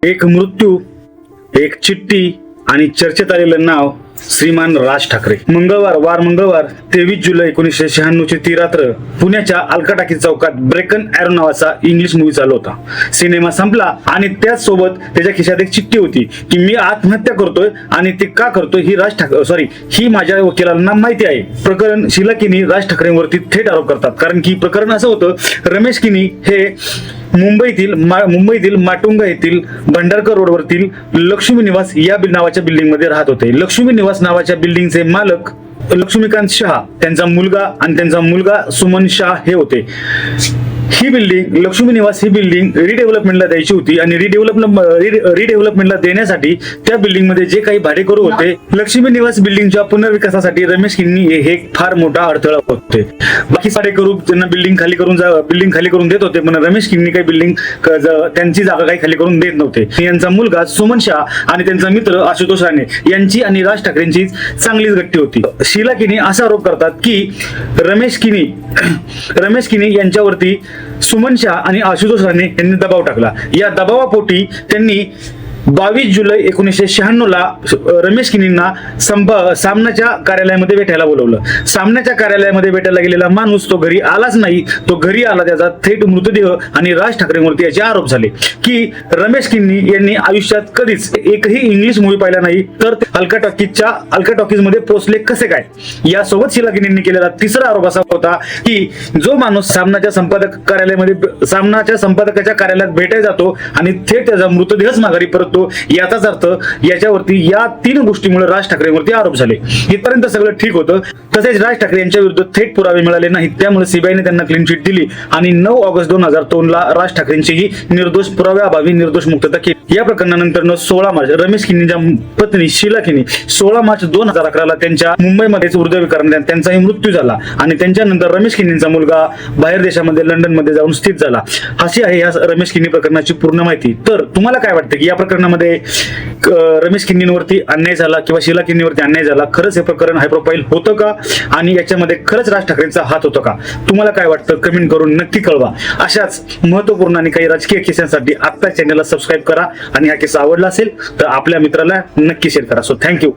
एक मृत्यू, एक चिठ्ठी आणि चर्चेत आलेलं नाव श्रीमान राज ठाकरे. मंगळवार 23 जुलै 1996 ची ती रात्र पुण्याच्या अल्का टाकीज चौकात ब्रेकन एरो नावाचा इंग्लिश मूवी चालू होता. सिनेमा संपला आणि त्याच सोबत त्याच्या खिशात एक चिठ्ठी होती की मी आत्महत्या करतोय आणि ते का करतोय ही माझ्या वकिलांना माहिती आहे. प्रकरण शीला किनी राज ठाकरेंवरती थेट आरोप करतात, कारण की प्रकरण असं होतं, रमेश किनी हे मुंबईतील माटुंगा येथील भंडारकर रोडवरतील लक्ष्मी निवास या नावाच्या बिल्डिंग मध्ये राहत होते. लक्ष्मी निवास नावाच्या बिल्डिंगचे मालक लक्ष्मीकांत शहा, त्यांचा मुलगा सुमन शाह हे होते. ही बिल्डिंग लक्ष्मी निवास ही बिल्डिंग रिडेव्हलपमेंटला द्यायची होती आणि रिडेव्हलपमेंटला देण्यासाठी त्या बिल्डिंग मध्ये जे काही भाडेकरू होते, लक्ष्मी निवास बिल्डिंगच्या पुनर्विकासासाठी रमेश किनी हे एक फार मोठा अडथळा होते. बाकी भाडेकरू त्यांना बिल्डिंग खाली करून देत होते, पण रमेश किनी काही बिल्डिंग त्यांची जागा काही खाली करून देत नव्हते. यांचा मुलगा सुमन शाह आणि त्यांचा मित्र आशुतोष राणे यांची आणि राज ठाकरेंची चांगलीच गट्टी होती. शीला किनी असा आरोप करतात की रमेश किनी यांच्यावरती सुमन शाह आणि आशुतोष राणे यांनी दबाव टाकला. या दबावापोटी त्यांनी 22 जुलै 1996 ला रमेश किनींना सामनाच्या कार्यालयामध्ये भेटायला बोलवलं. सामनाच्या कार्यालयामध्ये भेटायला गेलेला माणूस तो घरी आलाच नाही. तो घरी आला, त्याचा थेट मृतदेह, आणि राज ठाकरेंवरती याचे आरोप झाले की रमेश किनी यांनी आयुष्यात कधीच एकही इंग्लिश मूवी पाहिला नाही, तर अल्का टॉकीज मध्ये पोहोचले कसे काय. यासोबत शीला किनींनी केलेला तिसरा आरोप असा होता की जो माणूस सामनाच्या संपादकाच्या कार्यालयात भेटायला जातो आणि थेट त्याचा मृतदेहच माघारी परत याचाच अर्थ याच्यावरती या 3 गोष्टींमुळे राज ठाकरेंवरती आरोप झाले. इथपर्यंत सगळं ठीक होतं. तसेच राज ठाकरे यांच्या विरुद्ध थेट पुरावे मिळाले नाहीत, त्यामुळे सीबीआयने त्यांना क्लीन चिट दिली आणि 9 ऑगस्ट 2002 ला राज ठाकरेंचीही निर्दोष पुराव्याअभावी निर्दोष मुक्तता केली. या प्रकरणानंतर 16 मार्च रमेश किनीच्या पत्नी शीला किनी 16 मार्च 2011 ला त्यांच्या मुंबईमध्येच हृदयविकाराने त्यांचाही मृत्यू झाला आणि त्यांच्यानंतर रमेश किनींचा मुलगा बाहेर देशामध्ये लंडन मध्ये जाऊन स्थित झाला. अशी आहे या रमेश किनी प्रकरणाची पूर्ण माहिती. तर तुम्हाला काय वाटतं की या प्रकरणामध्ये रमेश किनींवरती अन्याय झाला किंवा शीला किनीवरती अन्याय झाला? खरंच हे प्रकरण हाय प्रोफाईल होतं का आणि याच्यामध्ये खरंच राज ठाकरेंचा हात होता का? तुम्हाला काय वाटतं कमेंट करून नक्की कळवा. अशाच महत्त्वपूर्ण आणि काही राजकीय केसांसाठी आता चॅनलला सबस्क्राईब करा आणि हा केस आवडला असेल तर आपल्या मित्राला नक्की शेअर करा. So thank you.